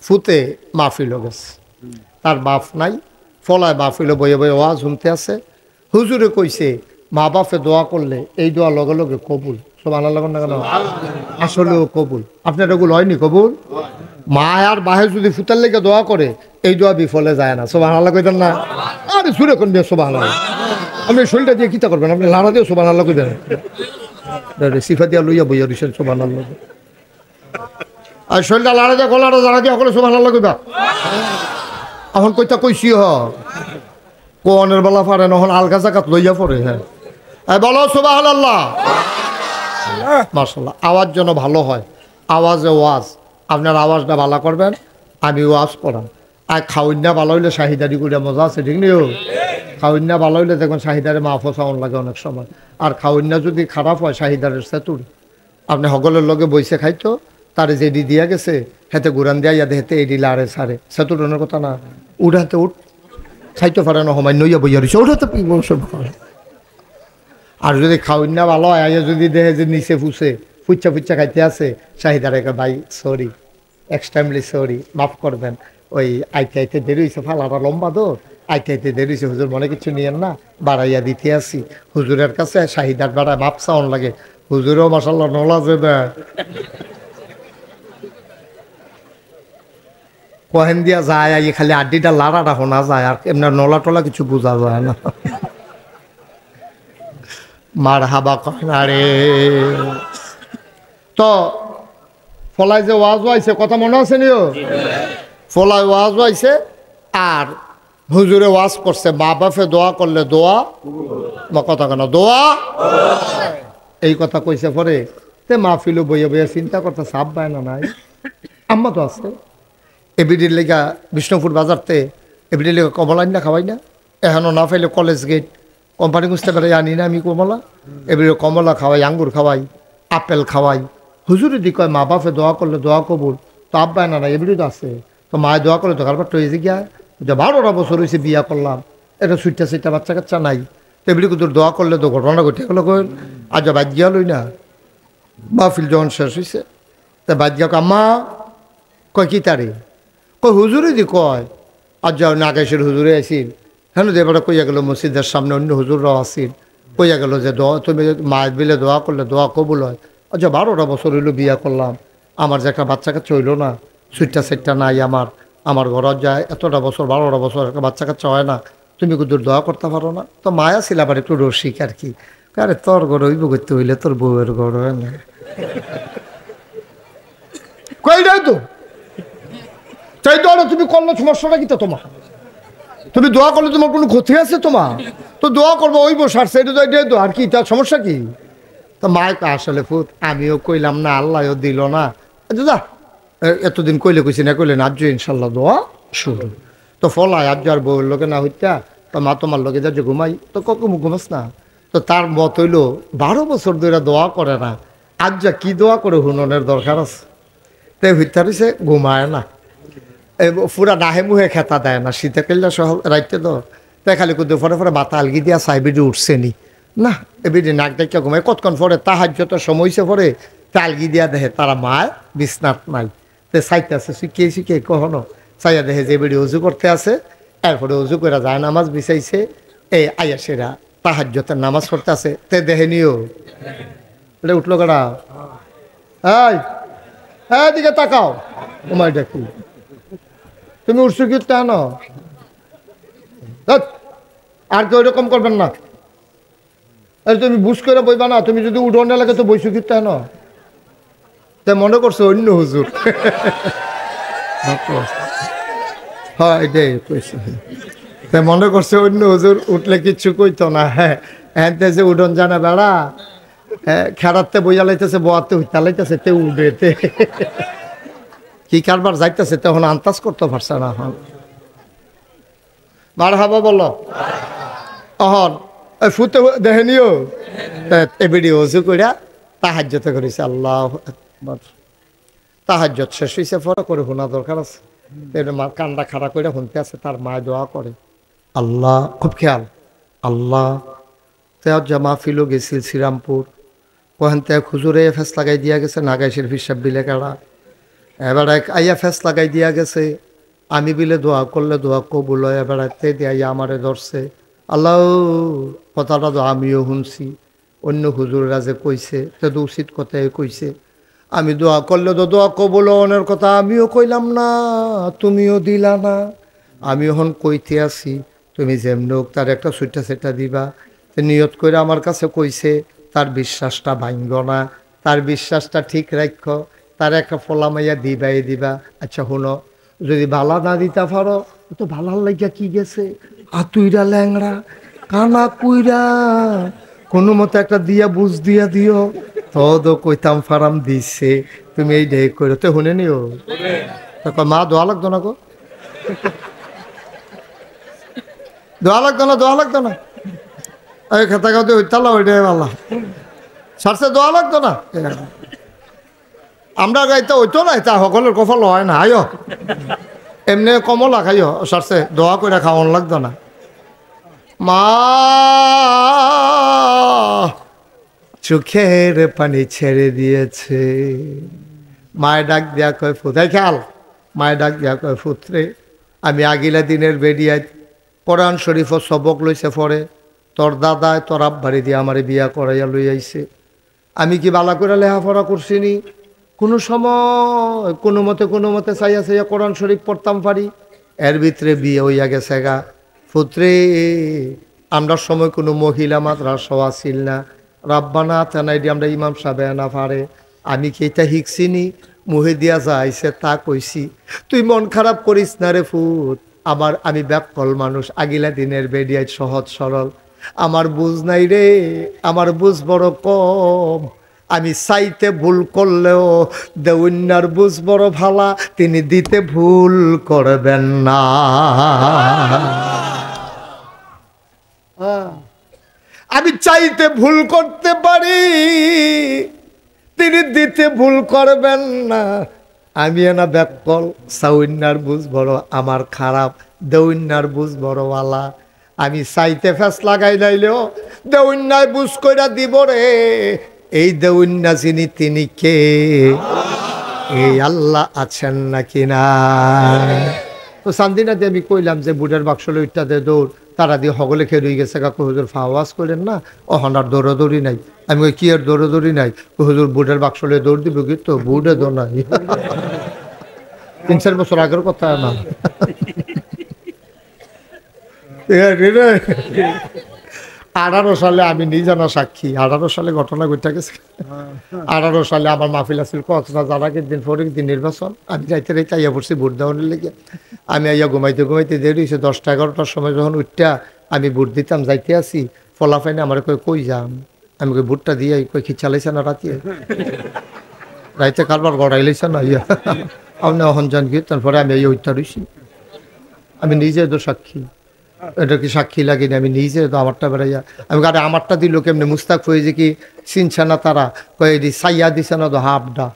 ফুতে মাহফিল গেছে, তার বাপ নাই, ফলায় মাহফিল বয়ে বয়ে ওয়াজ শুনতে আছে। হুজুরে কইছে মা বাপে দোয়া করলে এই দোয়া লগে লগে কবুল। সুবহানাল্লাহ না কেন? আসলেও কবুল। আপনার এগুলো হয়নি কবুল? মা আর বাহে যদি ফুতার লেগে দোয়া করে এই দোয়া বিফলে যায় না। সুবহানাল্লাহ কইতেন না? আরে সুরে কোন দিয়ে সুবহানাল্লাহ। আপনি শরীরটা দিয়ে কিতা করবেন? আপনি লাড়া দিয়ে সুবহানাল্লাহ কইতেন, সিফা দিয়া লইয়া বইয়া দিচ্ছেন সুবহানাল্লাহ। আর শরীরটা লাড়া দিয়ে গলাটা জানা দিয়ে সকলে সুবহানাল্লাহ কইবা। এখন কইতা কইছি কোনের বেলা পারে নহন আলগা জাকাত লইয়া পড়ে। হ্যাঁ বলো সুবহানাল্লাহ। মাশাআল্লাহ। আওয়াজ যেন ভালো হয়, আওয়াজে ওয়াজ। আপনার আওয়াজটা ভালো করবেন, আমি ওয়াজ করাম। আর খাওয়াইনা ভালো হইলে শাহিদারি করে মজা আছে, ঠিক নিও? খাওয়াইনা ভালো হইলে দেখবেন শাহিদারে মাফও চাউন লাগে অনেক সময়। আর খাওয়াইনা যদি খারাপ হয় শাহিদারের সেতুর। আপনি সকলের লগে বইসে খাইতো, তারে যেডি দিয়া গেছে হেতে গুরান দিয়া ইয়াদে হেতে এডি লারে সারে সেতুটনের কথা না। উঠাতে উঠ খাইতে পারে না সময় নইয়া বইয়া রয়েছে, ওঠাতে পিব সব। আর যদি খাওয়াইনা ভালো হয়, আইয়া যদি দেখে যে নিচে ফুসে ফুচ্চা ফুচ্চা খাইতে আছে, শাহিদারে ভাই সরি, এক্সট্রিমলি সরি, মাফ করবেন, ওই আইতে আইতে দেরি হয়েছে, ফালাটা লম্বা দৌড়, আইতে আইতে দেরি হয়েছে, হুজুর মনে কিছু নিয়েন না, বাড়াইয়া দিতে আসি। হুজুরের কাছে শাহিদার বাড়ায় মাপ চাউন লাগে। হুজুরেও মাশাআল্লাহ নলা যাবে কহেন দিয়া যায়, আই খালি আড্ডিটা লাড়াটা শোনা যায়, আর এমনি নলা টলা কিছু বোঝা যায় না। মার হাবা কয় না রে। তো ফলাই যে ওয়াজ আইছে, কথা মনে আছে নিও? ফলাই ওয়াজ আইছে আর হুজুরে ওয়াজ করছে মা বাপে দোয়া করলে দোয়া, বা কথা কেন দোয়া, এই কথা কইছে পরে তে মাহফিলও বইয়া বইয়া চিন্তা করতে সাপ পায় না নাই। আম্মা তো আছে এবিডির লেগা বিষ্ণুপুর বাজারতে, এবিডির লেগা কমলা আনি না খাওয়াই না, এখনও না পাইলে কলেজ গেট কোম্পানি বুঝতে পারে আনি না আমি কমলা। এবিডি কমলা খাওয়াই, আঙ্গুর খাওয়াই, আপেল খাওয়াই। হুজুরে দি কয় মা বাপে দোয়া করলে দোয়া কবুল, তো আব্বায় না নাই এবিডি তো আছে, তো মায়ে দোয়া করলে তো কারবার তো হয়েছে গিয়া যে 12টা বছর হয়েছে বিয়া করলাম, এটা সুইটটা সুইটটা বাচ্চা কাচ্চা নাই, তো এবিডি কুদুর দোয়া করলে তো ঘটনা ঘটে গেলো। কই আজ বাদ গিয়া লই না, মাহফিল যখন শেষ হয়েছে তা বাদ গিয়া আম্মা কয় কি তারে, কই হুজুরে দি কয় আজ যাও নাগেশের হুজুরে আসিল, হ্যাঁ এবারে কইয়া গেল মসজিদের সামনে অন্য হুজুররাও আসিল, কইয়া গেল যে দোয়া তুমি মায়ের বিলে দোয়া করলে দোয়া কবুল হয়। আচ্ছা 12টা বছর হইলো বিয়া করলাম, আমার যে একটা বাচ্চা কাচ্চা হইলো না, সুইটটা সেটটা নাই আমার ঘরত যায় এতটা বছর 12টা বছর একটা বাচ্চা কাচ্চা হয় না, তুমি কুদুর দোয়া করতে পারো না? তো মায়া ছিল আবার একটু রসিক আর কি, আরে তোর ঘর হইব করতে হইলে তোর বউয়ের ঘর হয় না, কইটাই তো চাই দোয়াটা তুমি করলে সমস্যাটা কি? তো তোমার তুমি দোয়া করলে তোমার কোনো ক্ষতি আছে? তোমার তো দোয়া করবো ওই বসার সেটা তো এটাই তো, আর কি তার সমস্যা কি? তো মায়কে আসলে ফুট আমিও কইলাম না, আল্লাহও দিল না, যা এতদিন কইলে কইছি না কইলে না, আজ ইনশাল্লাহ দোয়া শুরু। তো ফলায় আজ আর বউর লোকে না হইতা, তো মা তোমার লোকে যা যে ঘুমাই, তো কখন ঘুমাস না? তো তার মত হইল 12 বছর ধরে দোয়া করে না, আজ যা কি দোয়া করে হুননের দরকার আছে, তাই হইতা রয়েছে ঘুমায় না, পুরা নাহে মুহে খেতা দেয় না, শীতে কেল্লা সহ রাইতে তো তাই খালি কুদে ফরে ফরে মাথা আলগি দিয়া সাইবিডি উঠছে নি না, এবিডি নাক ডাকিয়া ঘুমায়, কতক্ষণ পরে তাহাজ্জুদের সময় হইছে পরে তালগি দিয়া দেখে তারা মায় বিছনাত নাই, তে চাইতে আছে শিখিয়ে কখনো চাইয়া দেখে যে এবিডি উজু করতে আছে, এরপরে উজু করে যায় নামাজ বিছাইছে, এই আয়াসেরা তাহাজ্জুদের নামাজ পড়তে আছে, তে দেখে নিও এটা উঠলো কারা, এই দিকে তাকাও, তোমায় ডাকি তুমি উঠছো কি তা না, আর কেউ এরকম করবেন না, তুমি বুঝ করে বইবা না, তুমি যদি উঠোন না লাগে তো বইছো কি তা না, তাই মনে করছো অন্য হুজুর, হ্যাঁ এটাই কইছে, তাই মনে করছে অন্য হুজুর উঠলে কিচ্ছু কইতো না, হ্যাঁ হ্যাঁ যে উঠোন জানা বেড়া খেড়াতে বইয়া লাইতেছে, বোয়াতে হইতা লাইতেছে, তে উঠেতে কি কারবার যাইতেছে তখন আন্দাজ করতে পারছে না। এখন মারহাবা বলো, অহন ফুতে দেখে নিও এবিডি ওযু কইরা তাহাজ্জুদ করেছে, আল্লাহু আকবার, তাহাজ্জুদ শেষ হইছে পরে করে শোনা দরকার আছে, মা কান্ডা খাড়া করে শুনতে আছে, তার মায় দোয়া করে আল্লাহ, খুব খেয়াল আল্লাহ। তেও জামা ফিলো গেছিল শ্রীরামপুর, ওখান থেকে হুজুরে ফেস লাগাই দিয়া গেছে নাগাইশের হিসাব বিলে কাড়া, এবার এক আইয়া ফেস লাগাই দিয়া গেছে, আমি বিলে দোয়া করলে দোয়া কবুল হয়। এবার দিয়ে আমারে ধরছে। আল্লাহ, কথাটা তো আমিও শুনছি, অন্য হুজুররা যে কইছে তো উচিত কথাই কইছে। আমি দোয়া করলে তো দোয়া কবুল হওয়ার কথা আমিও কইলাম না, তুমিও দিলা না। আমি এখন কইতে আছি, তুমি যেমনি হোক তার একটা সুইটা সেটা দিবা। নিয়ত করে আমার কাছে কইছে, তার বিশ্বাসটা ভাঙ্গ না, তার বিশ্বাসটা ঠিক রাখ, তার একটা ফলা মাইয়া দিবাই দিবা। আচ্ছা শুনো, যদি ভালা না দিতে পারো তো ভালার লাগিয়া কি গেছে, আতুইরা ল্যাংড়া কানা কুইরা কোনো মতো একটা দিয়া বুঝ দিয়া দিও। তো কইতাম ফারাম দিছে, তুমি এই ডে করে তো শুনে নিও। মা দোয়া লাগতো না গো, দোয়া লাগতো না, দোয়া লাগতো না। ওই খেতা খাতে হইতাল ওইটাই ভালো সারছে, দোয়া লাগতো না। আমরা গাইতে হইতো না, তা সকলের কফল হয় না। আয়ো এমনি কমলা খাইও সারছে, দোয়া করে খাওয়ান লাগতো না। মা চোখের পানি ছেড়ে দিয়েছে। মায়ের ডাক দেয়া কয় ফুতাই খেয়াল, মায়ের ডাক দেয়া কয় ফুতরে, আমি আগিলা দিনের বেরিয়ায় কোরআন শরীফ সবক লইছে পরে তোর দাদায় তোর আব্বারি দিয়ে আমারে বিয়া করাইয়া লই আইছে। আমি কি বালা করে লেখাপড়া করছিনি? কোনো সময় কোনো মতে চাইয়া চাইয়া কোরআন শরীফ পড়তাম পারি, এর ভিতরে বিয়ে হইয়া গেছে গা। পুত্রে, আমরা সময় কোনো মহিলা মাদ্রাসাও আসিল না, রাব্বানা তেনাই দিয়ে আমরা ইমাম সাহেব না পারে। আমি কি এটা শিখছিনি? মুহে দিয়া যাইছে তা কইছি। তুই মন খারাপ করিস না রে ফুট, আমি ব্যাকল মানুষ, আগিলা দিনের বেডিয়ায় সহজ সরল, আমার বুঝ নাই রে, আমার বুঝ বড় কম। আমি চাইতে ভুল করলেও দেউন্যার বুঝ বড় ভালা, তিনি দিতে ভুল করবেন না। আমি চাইতে ভুল করতে পারি, তিনি দিতে ভুল করবেন না। আমি না ব্যাকল, সাউন্যার বুঝ বড় আমার খারাপ, দেউন্যার বুঝ বড় ওয়ালা। আমি চাইতে ফেস লাগাই লাইলেও দেউন্যায় বুঝ কইরা দিব রে। এই দেউন্যা যিনি তিনি কে? এই আল্লাহ আছেন নাকি না? তো সান্দিনাতে আমি কইলাম যে বুড়ের বাক্স লইটা দে দৌড়, তারা দিয়ে হগলে খেয়ে রয়ে গেছে। কাকু হুজুর ফাওয়াজ করলেন না, ওখানার দৌড়াদৌড়ি নাই। আমি কি আর দৌড়াদৌড়ি নাই? হুজুর বুড়ের বাক্স লয়ে দৌড় দিব কি? তো বুড়ে দো নাই, 3-4 বছর আগের কথা না। 18 সালে আমি নিজে না সাক্ষী, 18 সালে ঘটনা ঘটে গেছে। 18 সালে আমার মাহফিল আসছিল কক্সবাজার, যার আগের দিন পরের দিন নির্বাচন। আমি যাইতে রাইতে আইয়া পড়ছি ভোট দেওয়ার লেগে। আমি আইয়া ঘুমাইতে ঘুমাইতে দেরি হয়েছে, 10টা-11টার সময় যখন উঠটা আমি ভোট দিতাম যাইতে আসি, ফলাফাইনে আমার কই যাম? আমি কই ভোটটা দিয়ে কই কি চালাইছে না রাতে, রাইতে কারবার গড়াই লাইছে না ইয়া। আপনি অহন যান কি? তারপরে আমি এই উঠটা রইছি। আমি নিজে তো সাক্ষী, এটা কি সাক্ষী লাগেনি? আমি নিজে তো আমারটা বেড়াইয়া আমি গাড়ি আমারটা দিল কেমনি? মুস্তাক হয়ে যে কি চিনছে না তারা, কয়ে সাইয়া দিছে না তো হাফডা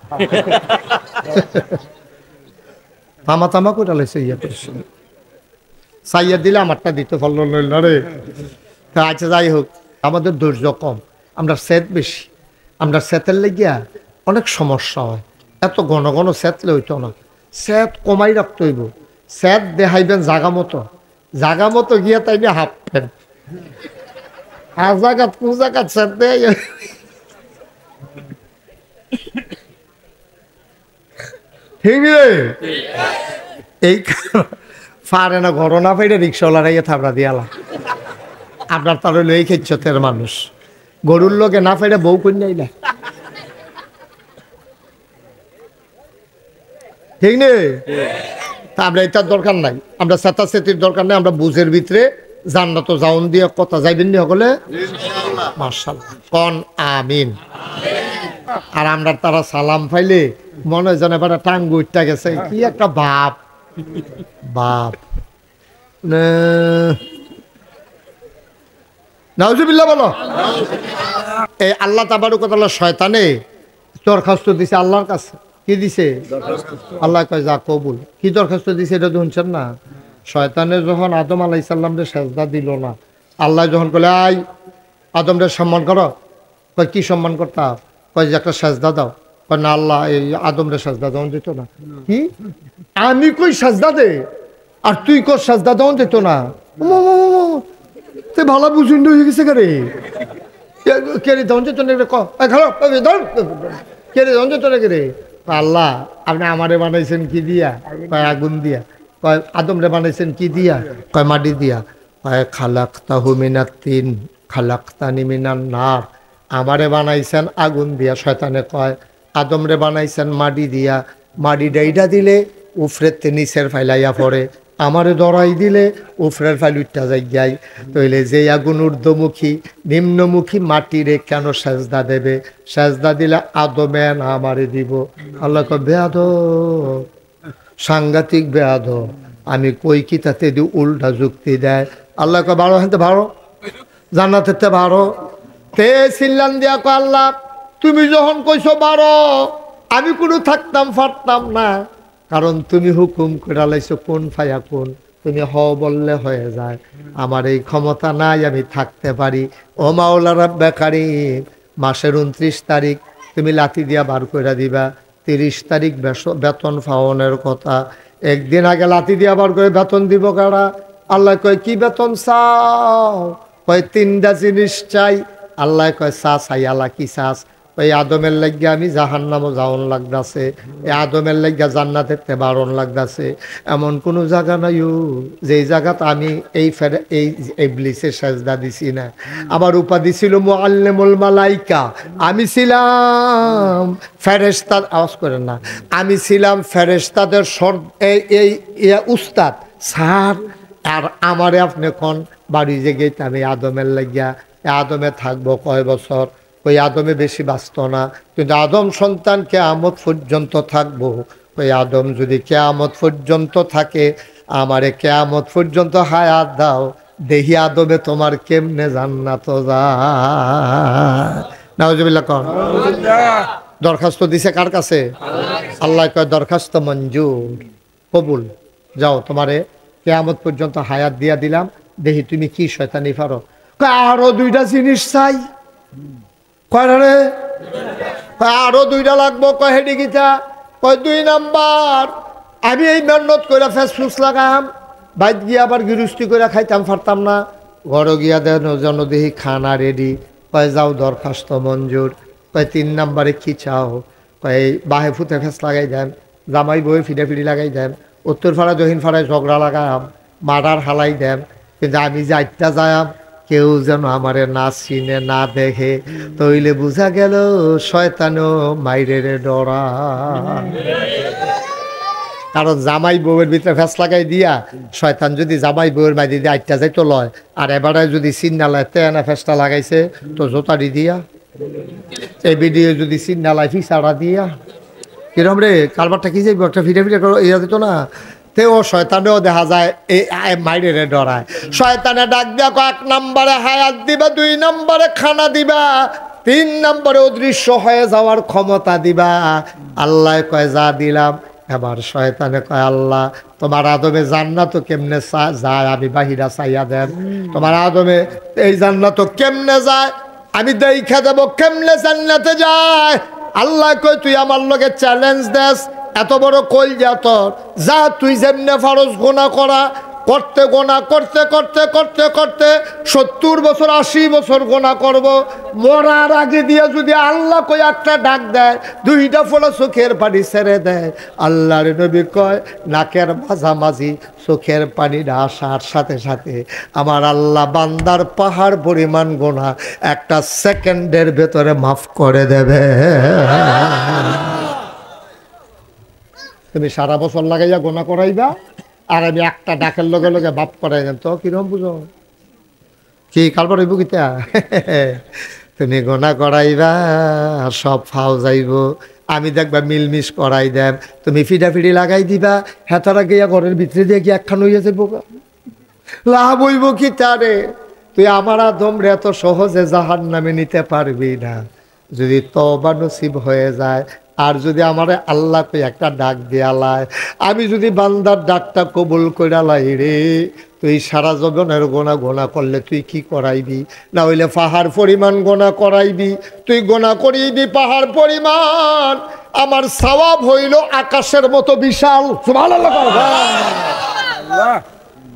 তামা তামা করে লাইছে ইয়া করছে। সাইয়া দিলে আমারটা দিতে পারল না রে। আচ্ছা যাই হোক, আমাদের ধৈর্য কম, আমরা সেত বেশি। আমরা সেতের লেগিয়া অনেক সমস্যা হয়। এত ঘন ঘন সেতলে হইতো না, সেত কমাই রাখতে হইব। সেত দেখাইবেন জাগা মতো গিয়া তাই না হাফ ফেন জাগাত পুজাগাত সেত দেয়। ঠিক রে? এই পারে না ঘর না পাইলে রিক্সাওয়ালারা ইয়ে থাবড়া দিয়ালা। আপনার তার হইলো এই খেচ্ছতের মানুষ, গরুর লোকে না পাইলে বউ কন্যাই না। ঠিক নেই? তা আমরা এটার দরকার নাই, আমরা সেতা সেতির দরকার নাই। আমরা বুঝের ভিতরে জান্নাত জাউন দিয়ে কথা যাইবেন নি সকলে? মাশাআল্লাহ কোন আমিন। আর আমরা তারা সালাম পাইলে মনে হয় যেন এবার টাঙ্গু উঠটা গেছে, কি একটা বাপ নাউজুবিল্লাহ বলো। এই আল্লাহ তাবারকাল্লাহ শয়তানে দরখাস্ত দিছে আল্লাহর কাছে। কি দিছে? আল্লাহ কয় যা কবুল। কি দরখাস্ত দিছে এটা শুনছেন না? শয়তানের যখন আদম আলাইহিস সালামরে সেজদা দিল না, আল্লাহ যখন বলে আই আদমরে সম্মান করো, কয় কি সম্মান করতা? কয় যে একটা সেজদা দাও। না আল্লাহ এই আদমরে সাজদা দেওয়া যেত না। কি আমি কই সাজদা দে আর তুই কর সাজদা দেওয়া যেত না? ভালো বুঝুন হয়ে গেছে কে রে দেওয়া যেত না কে রে দেওয়া যেত না কে রে? আল্লাহ আপনি আমারে বানাইছেন কি দিয়া? কয় আগুন দিয়া। কয় আদমরে বানাইছেন কি দিয়া? কয় মাটি দিয়া। কয় খালাকতাহু মিনাত তিন খালাকতানি মিনান নার। আমারে বানাইছেন আগুন দিয়া। শয়তানে কয় আদমরে বানাইছেন মাটি দিয়া, মাটি ডাইডা দিলে উফরের নিচের ফাইলাইয়া পড়ে, আমারে দরাই দিলে উফরের ফাইল উঠটা যাই। তইলে যে আগুন ঊর্ধ্বমুখী নিম্নমুখী মাটিরে কেন সেজদা দেবে? সেজদা দিলে আদমে না আমারে দিব। আল্লাহ কয় বেয়াদ, সাংঘাতিক বেয়াদ। আমি কই কি তাতে দি উল্টা যুক্তি দেয়। আল্লাহ কয় ভালো হাতে ভালো জান্নাতেতে ভালো। তে চিল্লান দিয়া কয় আল্লাহ তুমি যখন কইছো বারো আমি কোনো থাকতাম পারতাম না, কারণ তুমি হুকুম করে লাইছো কোন ফায়া কোন, তুমি হ বললে হয়ে যায়। আমার এই ক্ষমতা নাই আমি থাকতে পারি। ও মাওলা রাব্বে কারীম, মাসের 29 তারিখ তুমি লাথি দিয়া বার করে দিবা, 30 তারিখ বেতন পাওনের কথা, একদিন আগে লাথি দিয়া বার করে বেতন দিব কারা? আল্লাহ কয় কি বেতন চাও? কয় 3টা জিনিস চাই। আল্লাহ কয় চা চাই। আল্লাহ কি চাস? ওই আদমের লাগিয়া আমি জাহান্নামও যাওন লাগতাছে, এই আদমের লাগিয়া জান্নাতের তে বারণ লাগতাছে। এমন কোনো জায়গা নাই যেই জায়গাত আমি এই ইবলিসের সেজদা দিছি না। আমার উপাধি ছিল মুআল্লিমুল মালাইকা। আমি ছিলাম ফেরেশতা, আওয়াজ করেন না, আমি ছিলাম ফেরেশতাদের এই উস্তাদ স্যার। আর আমারে আপনি কোন বাড়ি যে গেতে আমি আদমের লাগিয়া, আদমে থাকবো কয় বছর? ওই আদমে বেশি বাঁচত না, কিন্তু আদম সন্তান কিয়ামত পর্যন্ত থাকবো। ওই আদম যদি কিয়ামত পর্যন্ত থাকে, আমারে কিয়ামত পর্যন্ত হায়াত দাও, দেহি আদমে তোমার কেমনে জান্নাত যায়। নাউজুবিল্লাহ কর। দরখাস্ত দিছে কার কাছে? আল্লাহ কয় দরখাস্ত মঞ্জুর, কবুল। যাও তোমারে কিয়ামত পর্যন্ত হায়াত দিয়া দিলাম, দেখি তুমি কি শয়তানি পারো। আরো 2টা জিনিস চাই। কয়রে? আরো 2টা লাগবো। কয় হেডি গীতা? কয় 2 নাম্বার আমি এই মেহনত করে ফেসফুস লাগাম, বাইত গিয়ে আবার গৃহস্থী করে খাইতাম পারতাম না, ঘরে গিয়া দেন জন দেখি খানা রেডি। কয় যাও দরখাস্ত মঞ্জুর। কয় 3 নাম্বারে কি চাও? কয় বাহে ফুতে ফেস লাগাই দেন, জামাই বই ফিডি লাগাই দেন, উত্তর ফাড়া দক্ষিণ ফাড়ায় ঝগড়া লাগাম, মার্ডার হালাই দেন, কিন্তু আমি যাইতা যায়াম কেউ যেন আমারে না চিনে না দেখে। তইলে বুঝা গেল শয়তানও মাইরের ডরা। কারণ জামাই বউয়ের ভিতরে ফেস লাগাই দিয়া শয়তান যদি জামাই বউয়ের মাই দিয়ে আইটা যাইতো লয়, আর এবারে যদি চিন্নালায় তেনা ফেসটা লাগাইছে তো জোতারি দিয়া, এই ভিডিও যদি চিন্নালায় ফিসাড়া দিয়া, কিরম রে কারবারটা কি যাইব একটা ফিরে ইয়া দিত না। তেও শয়তানেও দেখা যায় এই মাইরে ডরায়। শয়তানে ডাক দিয়া 1 নম্বরে হায়াত দিবা, 2 নম্বরে খানা দিবা, 3 নম্বরে অদৃশ্য হয়ে যাওয়ার ক্ষমতা দিবা। আল্লাহ কয় যা দিলাম। এবার শয়তানে কয় আল্লাহ তোমার আদমে জান্নাত কেমনে যায় আমি বাহিরা চাইয়া দেন, তোমার আদমে এই জান্নাত কেমনে যায় আমি দেখা দেব কেমনে জান্নাতে যায়। আল্লাহ কয় তুই আমার লগে চ্যালেঞ্জ দেস, এত বড় কলজা তোর, যা তুই যেমনে ফারজ গোনা করা করতে গোনা করতে করতে করতে করতে 70 বছর 80 বছর গোনা করব, মরার আগে দিয়ে যদি আল্লাহ কই একটা ডাক দেয় 2টা ফোঁটা চোখের পানি ছেড়ে দেয়, আল্লাহর নবী কয় নাকের মাঝামাঝি চোখের পানিটা আসার সাথে সাথে আমার আল্লাহ বান্দার পাহাড় পরিমাণ গোনা 1 সেকেন্ডের ভেতরে মাফ করে দেবে। তুমি সারা বছর লাগাইয়া গোনা করাইবা, আর আমি একটা ডাকের লগে লগে বাপ করাই দেন, তো কিরম বুঝো কি কালবার হইব কিতা? তুমি গোনা করাইবা আর সব ফাও যাইব, আমি দেখবা মিলমিশ করাই দেন, তুমি ফিডাফিডি লাগাই দিবা, হেতারা গিয়া ঘরের ভিতরে দিয়ে কি একখান হইয়া যাইব, লাভ হইব কি তারে? তুই আমার আদম রে এত সহজে জাহান্নামে নিতে পারবি না। যদি তওবা নসিব হয়ে যায় আর যদি আমারে আল্লাহ কই একটা ডাক দেয়ালায়, আমি যদি বান্দার ডাকটা কবুল কইরালাই রে, তুই সারা জীবনের গোনা গোনা করলে তুই কি করাইবি? না হইলে পাহাড় পরিমাণ গোনা করাইবি। তুই গোনা করিবি পাহাড় পরিমাণ, আমার সওয়াব হইল আকাশের মতো বিশাল। সুবহানাল্লাহ।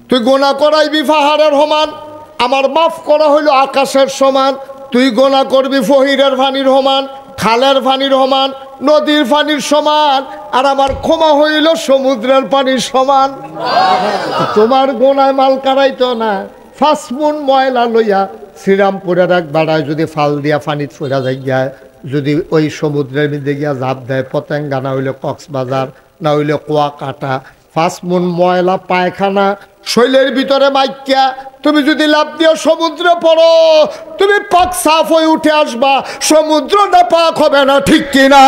তুই গোনা করাইবি পাহাড়ের সমান, আমার মাফ করা হইল আকাশের সমান। তুই গোনা করবি ফহিরের পানির সমান, খালের পানির সমান, নদীর পানির সমান, আর আমার ক্ষমা হইল সমুদ্রের পানির সমান। তোমার গোনায় মাল কারাইতো না। ফাসমুন ময়লা লইয়া শ্রীরামপুরের এক বাড়ায় যদি ফাল দিয়া পানিত ফেরা যায়, যদি ওই সমুদ্রের মধ্যে গিয়া ঝাঁপ দেয় পতেঙ্গা, না হইলে কক্সবাজার, না হইলে কুয়াকাটা, ফাসমুন ময়লা পায়খানা শৈলের ভিতরে মাইকিয়া তুমি যদি লাভ দিয়ে সমুদ্রে পড়ো, তুমি পাক সাফ হয়ে উঠে আসবা, সমুদ্রটা পাক হবে না, ঠিক কিনা?